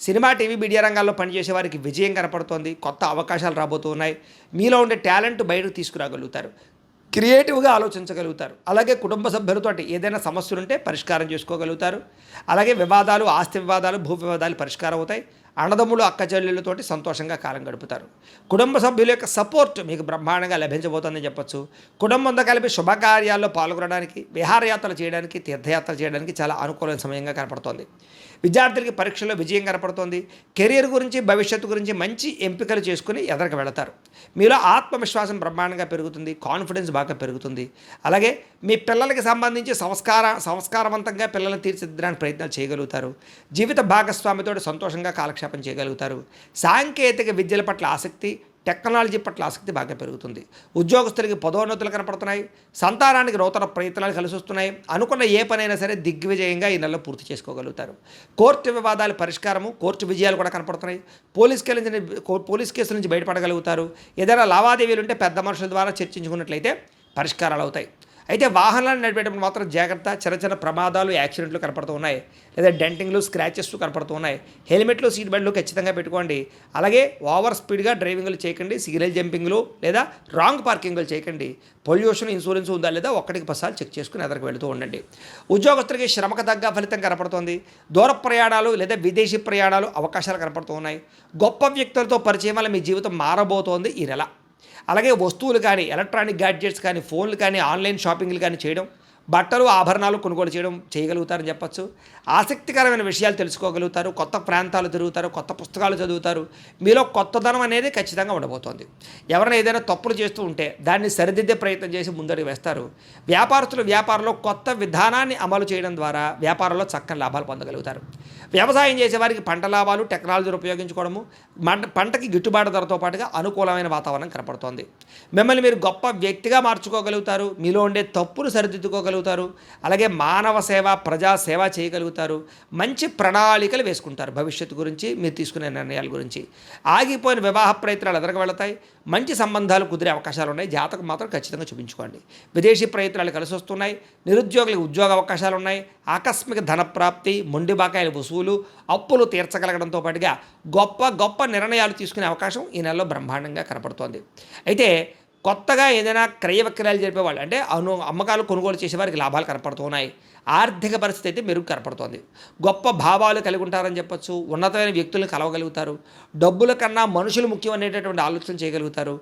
Cinema, TV, media రంగాల్లో పనిచేసే వారికి విజయం కనపడుతోంది. కొత్త అవకాశాలు రాబోతూ ఉన్నాయి. మీలో ఉండే టాలెంట్ బయటకు తీసుకురాగలుగుతారు. క్రియేటివ్‌గా ఆలోచించగలుగుతారు. అలాగే కుటుంబ సభ్యులతోటి ఏదైనా సమస్యలుంటే పరిష్కారం చేసుకోగలుగుతారు. అలాగే వివాదాలు, ఆస్తి వివాదాలు, భూ వివాదాలు పరిష్కారం అవుతాయి. అన్నదమ్ములు, అక్క చెల్లెళ్ళతోటి సంతోషంగా కాలం గడుపుతారు. కుటుంబ సభ్యుల యొక్క సపోర్ట్ మీకు బ్రహ్మాండంగా లభించబోతుందని చెప్పొచ్చు. కుటుంబంతో కలిపి శుభకార్యాల్లో పాల్గొనడానికి, విహారయాత్రలు చేయడానికి, తీర్థయాత్రలు చేయడానికి చాలా అనుకూలమైన సమయంగా కనపడుతోంది. విద్యార్థులకి పరీక్షల్లో విజయం కనపడుతోంది. కెరియర్ గురించి, భవిష్యత్తు గురించి మంచి ఎంపికలు చేసుకుని ఎదరికి వెళతారు. మీలో ఆత్మవిశ్వాసం బ్రహ్మాండంగా పెరుగుతుంది. కాన్ఫిడెన్స్ బాగా పెరుగుతుంది. అలాగే మీ పిల్లలకి సంబంధించి సంస్కారవంతంగా పిల్లల్ని తీర్చిదిద్దడానికి ప్రయత్నాలు చేయగలుగుతారు. జీవిత భాగస్వామితో సంతోషంగా కాలక్షేపం చేయగలుగుతారు. సాంకేతిక విద్యల పట్ల ఆసక్తి, టెక్నాలజీ పట్ల ఆసక్తి బాగా పెరుగుతుంది. ఉద్యోగస్తులకి పదోన్నతులు కనపడుతున్నాయి. సంతానానికి నూతన ప్రయత్నాలు కలిసి వస్తున్నాయి. అనుకున్న ఏ పనైనా సరే దిగ్విజయంగా ఈ నెలలో పూర్తి చేసుకోగలుగుతారు. కోర్టు వివాదాల పరిష్కారము, కోర్టు విజయాలు కూడా కనపడుతున్నాయి. పోలీస్ కేసుల నుంచి బయటపడగలుగుతారు. ఏదైనా లావాదేవీలు ఉంటే పెద్ద మనుషుల ద్వారా చర్చించుకున్నట్లయితే పరిష్కారాలు అవుతాయి. అయితే వాహనాలను నడిపేటప్పుడు మాత్రం జాగ్రత్త. చిన్న చిన్న ప్రమాదాలు, యాక్సిడెంట్లు కనపడుతూ ఉన్నాయి. లేదా డెంటింగ్లు, స్క్రాచెస్ కనపడుతూ ఉన్నాయి. హెల్మెట్లు, సీట్ బెల్ట్లు ఖచ్చితంగా పెట్టుకోండి. అలాగే ఓవర్ స్పీడ్గా డ్రైవింగ్లు చేయకండి. సిగ్నల్ జంపింగ్లు లేదా రాంగ్ పార్కింగ్లు చేయకండి. పొల్యూషన్ ఇన్సూరెన్స్ ఉందా లేదా ఒక్కటికి 10 సార్లు చెక్ చేసుకుని ఎదరికి వెళుతూ ఉండండి. ఉద్యోగస్తులకి శ్రమకు తగ్గ ఫలితం కనపడుతోంది. దూర ప్రయాణాలు లేదా విదేశీ ప్రయాణాలు అవకాశాలు కనపడుతూ ఉన్నాయి. గొప్ప వ్యక్తులతో పరిచయం వల్ల మీ జీవితం మారబోతోంది ఈ నెల. అలాగే వస్తువులు కానీ, ఎలక్ట్రానిక్ గ్యాడ్జెట్స్ కానీ, ఫోన్లు కానీ, ఆన్లైన్ షాపింగ్లు కానీ చేయడం, బట్టలు, ఆభరణాలు కొనుగోలు చేయగలుగుతారని చెప్పచ్చు. ఆసక్తికరమైన విషయాలు తెలుసుకోగలుగుతారు. కొత్త ప్రాంతాలు తిరుగుతారు. కొత్త పుస్తకాలు చదువుతారు. మీలో కొత్తదనం అనేది ఖచ్చితంగా ఉండబోతోంది. ఎవరైనా ఏదైనా తప్పులు చేస్తూ ఉంటే దాన్ని సరిదిద్దే ప్రయత్నం చేసి ముందడుగు వేస్తారు. వ్యాపారస్తులు వ్యాపారంలో కొత్త విధానాన్ని అమలు చేయడం ద్వారా వ్యాపారంలో చక్కని లాభాలు పొందగలుగుతారు. వ్యవసాయం చేసేవారికి పంట లాభాలు, టెక్నాలజీని ఉపయోగించుకోవడము, పంటకి గిట్టుబాటు ధరతో పాటుగా అనుకూలమైన వాతావరణం కనపడుతోంది. మిమ్మల్ని మీరు గొప్ప వ్యక్తిగా మార్చుకోగలుగుతారు. మీలో ఉండే తప్పులు సరిదిద్దుకోగలుగుతారు. అలాగే మానవ సేవ, ప్రజా సేవ చేయగలుగుతారు. మంచి ప్రణాళికలు వేసుకుంటారు భవిష్యత్తు గురించి, మీరు తీసుకునే నిర్ణయాల గురించి. ఆగిపోయిన వివాహ ప్రయత్నాలు ఎదరకు వెళతాయి. మంచి సంబంధాలు కుదిరే అవకాశాలు ఉన్నాయి. జాతకం మాత్రం ఖచ్చితంగా చూపించుకోండి. విదేశీ ప్రయత్నాలు కలిసి వస్తున్నాయి. నిరుద్యోగులకు ఉద్యోగ అవకాశాలు ఉన్నాయి. ఆకస్మిక ధనప్రాప్తి, మొండి బకాయిల వసూలు, అప్పులు తీర్చగలగడంతో పాటుగా గొప్ప గొప్ప నిర్ణయాలు తీసుకునే అవకాశం ఈ నెలలో బ్రహ్మాండంగా కనపడుతోంది. అయితే కొత్తగా ఏదైనా క్రయ విక్రయాలు జరిపేవాళ్ళు అంటే అమ్మకాలు కొనుగోలు చేసేవారికి లాభాలు కనపడుతున్నాయి. ఆర్థిక పరిస్థితి అయితే మెరుగు కనపడుతోంది. గొప్ప భావాలు కలిగి ఉంటారని చెప్పచ్చు. ఉన్నతమైన వ్యక్తులను కలవగలుగుతారు. డబ్బుల కన్నా మనుషులు ముఖ్యం అనేటటువంటి ఆలోచన చేయగలుగుతారు.